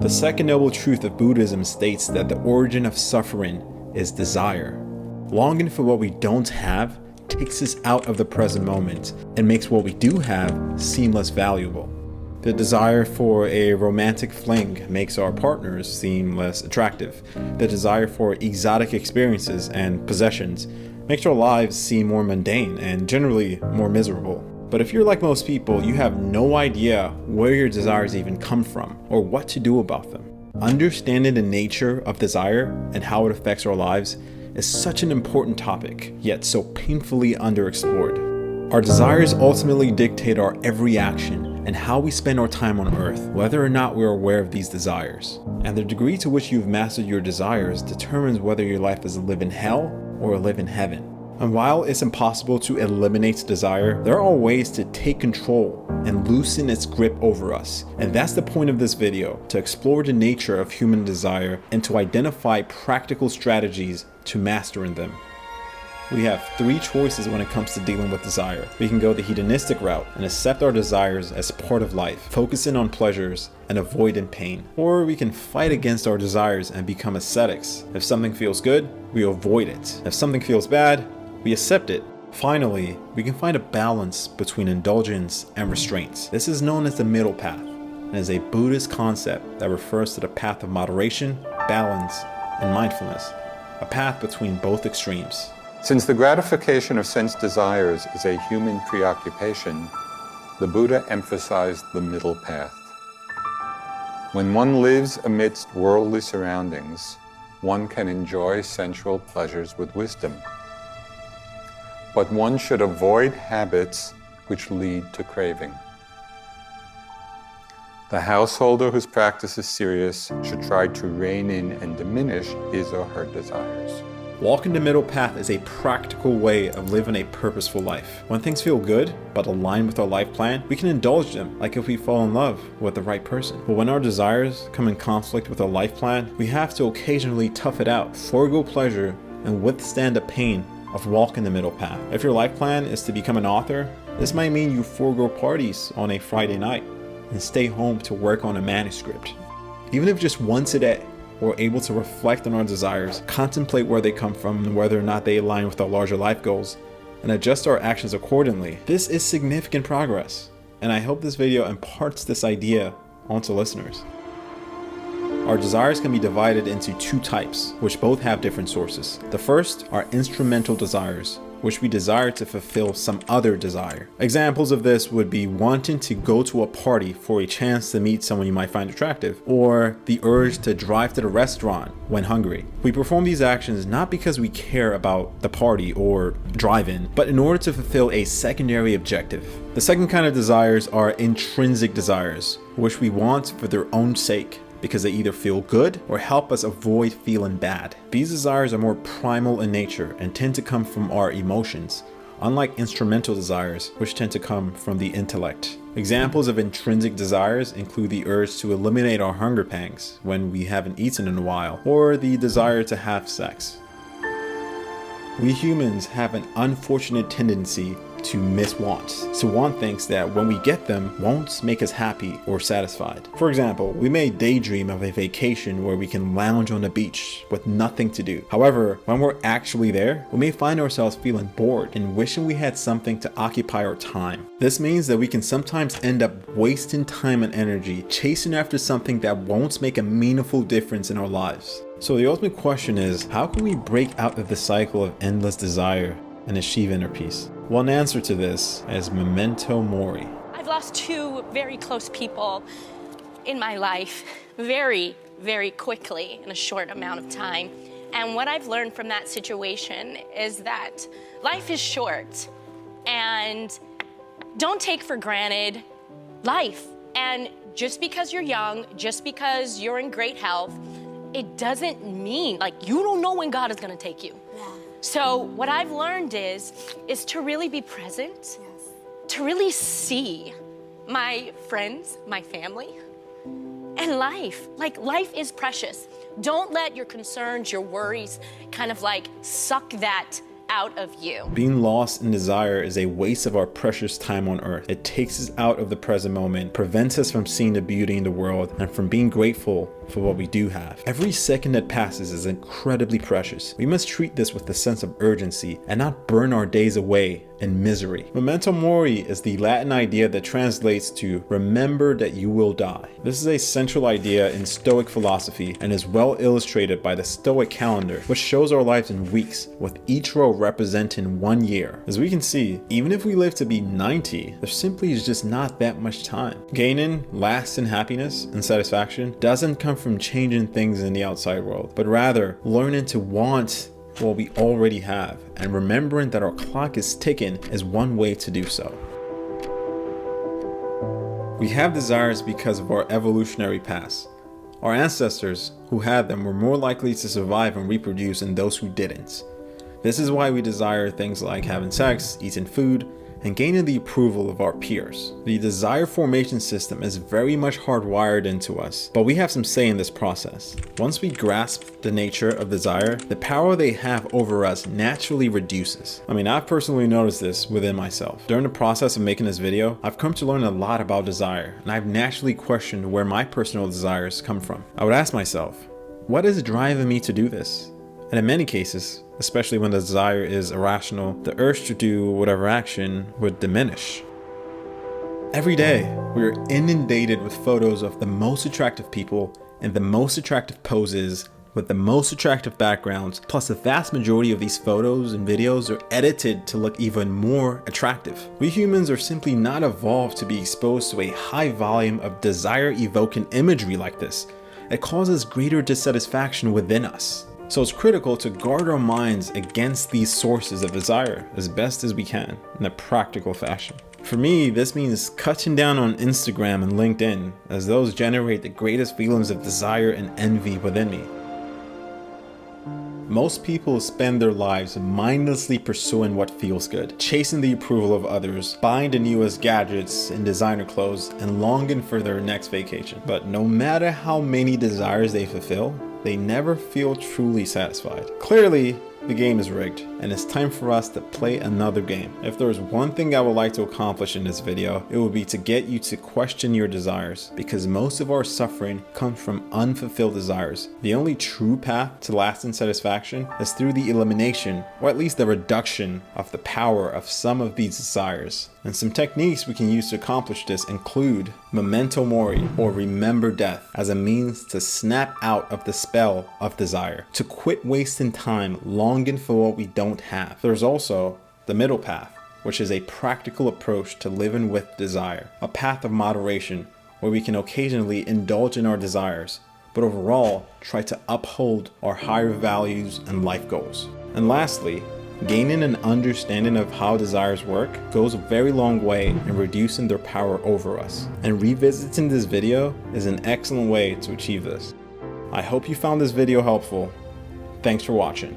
The second noble truth of Buddhism states that the origin of suffering is desire. Longing for what we don't have takes us out of the present moment and makes what we do have seem less valuable. The desire for a romantic fling makes our partners seem less attractive. The desire for exotic experiences and possessions makes our lives seem more mundane and generally more miserable. But if you're like most people, you have no idea where your desires even come from or what to do about them. Understanding the nature of desire and how it affects our lives is such an important topic, yet so painfully underexplored. Our desires ultimately dictate our every action and how we spend our time on earth, whether or not we're aware of these desires. And the degree to which you've mastered your desires determines whether your life is a live in hell or a live in heaven. And while it's impossible to eliminate desire, there are ways to take control and loosen its grip over us. And that's the point of this video, to explore the nature of human desire and to identify practical strategies to mastering them. We have three choices when it comes to dealing with desire. We can go the hedonistic route and accept our desires as part of life, focusing on pleasures and avoiding pain. Or we can fight against our desires and become ascetics. If something feels good, we avoid it. If something feels bad, we accept it. Finally, we can find a balance between indulgence and restraint. This is known as the middle path and is a Buddhist concept that refers to the path of moderation, balance, and mindfulness, a path between both extremes. Since the gratification of sense desires is a human preoccupation, the Buddha emphasized the middle path. When one lives amidst worldly surroundings, one can enjoy sensual pleasures with wisdom. But one should avoid habits which lead to craving. The householder whose practice is serious should try to rein in and diminish his or her desires. Walking the middle path is a practical way of living a purposeful life. When things feel good, but align with our life plan, we can indulge them, like if we fall in love with the right person. But when our desires come in conflict with our life plan, we have to occasionally tough it out, forego pleasure, and withstand the pain of walking the middle path. If your life plan is to become an author, this might mean you forego parties on a Friday night and stay home to work on a manuscript. Even if just once a day, we're able to reflect on our desires, contemplate where they come from and whether or not they align with our larger life goals, and adjust our actions accordingly. This is significant progress, and I hope this video imparts this idea onto listeners. Our desires can be divided into two types, which both have different sources. The first are instrumental desires, which we desire to fulfill some other desire. Examples of this would be wanting to go to a party for a chance to meet someone you might find attractive, or the urge to drive to the restaurant when hungry. We perform these actions not because we care about the party or drive-in, but in order to fulfill a secondary objective. The second kind of desires are intrinsic desires, which we want for their own sake, because they either feel good or help us avoid feeling bad. These desires are more primal in nature and tend to come from our emotions, unlike instrumental desires, which tend to come from the intellect. Examples of intrinsic desires include the urge to eliminate our hunger pangs when we haven't eaten in a while, or the desire to have sex. We humans have an unfortunate tendency to miss wants, to want things that when we get them won't make us happy or satisfied. For example, we may daydream of a vacation where we can lounge on the beach with nothing to do. However, when we're actually there, we may find ourselves feeling bored and wishing we had something to occupy our time. This means that we can sometimes end up wasting time and energy chasing after something that won't make a meaningful difference in our lives. So the ultimate question is, how can we break out of the cycle of endless desire and achieve inner peace? One answer to this is Memento Mori. I've lost two very close people in my life very, very quickly in a short amount of time. And what I've learned from that situation is that life is short and don't take for granted life. And just because you're young, just because you're in great health, it doesn't mean, like, you don't know when God is gonna take you. Yeah. So what I've learned is to really be present, yes, to really see my friends, my family, and life. Like, life is precious. Don't let your concerns, your worries kind of like suck that out of you. Being lost in desire is a waste of our precious time on earth. It takes us out of the present moment, prevents us from seeing the beauty in the world, and from being grateful for what we do have. Every second that passes is incredibly precious. We must treat this with a sense of urgency and not burn our days away in misery. Memento Mori is the Latin idea that translates to remember that you will die. This is a central idea in Stoic philosophy and is well illustrated by the Stoic calendar, which shows our lives in weeks, with each row representing 1 year. As we can see, even if we live to be 90, there simply is just not that much time. Gaining lasting happiness and satisfaction doesn't come from changing things in the outside world, but rather learning to want what we already have, and remembering that our clock is ticking is one way to do so. We have desires because of our evolutionary past. Our ancestors who had them were more likely to survive and reproduce than those who didn't. This is why we desire things like having sex, eating food, and gaining the approval of our peers. The desire formation system is very much hardwired into us, but we have some say in this process. Once we grasp the nature of desire, the power they have over us naturally reduces. I've personally noticed this within myself. During the process of making this video, I've come to learn a lot about desire, and I've naturally questioned where my personal desires come from. I would ask myself, what is driving me to do this? And in many cases, especially when the desire is irrational, the urge to do whatever action would diminish. Every day, we are inundated with photos of the most attractive people in the most attractive poses with the most attractive backgrounds, plus the vast majority of these photos and videos are edited to look even more attractive. We humans are simply not evolved to be exposed to a high volume of desire-evoking imagery like this. It causes greater dissatisfaction within us. So it's critical to guard our minds against these sources of desire as best as we can in a practical fashion. For me, this means cutting down on Instagram and LinkedIn, as those generate the greatest feelings of desire and envy within me. Most people spend their lives mindlessly pursuing what feels good, chasing the approval of others, buying the newest gadgets and designer clothes, and longing for their next vacation. But no matter how many desires they fulfill, they never feel truly satisfied. Clearly, the game is rigged, and it's time for us to play another game. If there's one thing I would like to accomplish in this video, it would be to get you to question your desires, because most of our suffering comes from unfulfilled desires. The only true path to lasting satisfaction is through the elimination, or at least the reduction, of the power of some of these desires. And some techniques we can use to accomplish this include Memento Mori, or remember death, as a means to snap out of the spell of desire, to quit wasting time longing for what we don't have. There's also the middle path, which is a practical approach to living with desire, a path of moderation where we can occasionally indulge in our desires, but overall try to uphold our higher values and life goals. And lastly, gaining an understanding of how desires work goes a very long way in reducing their power over us. And revisiting this video is an excellent way to achieve this. I hope you found this video helpful. Thanks for watching.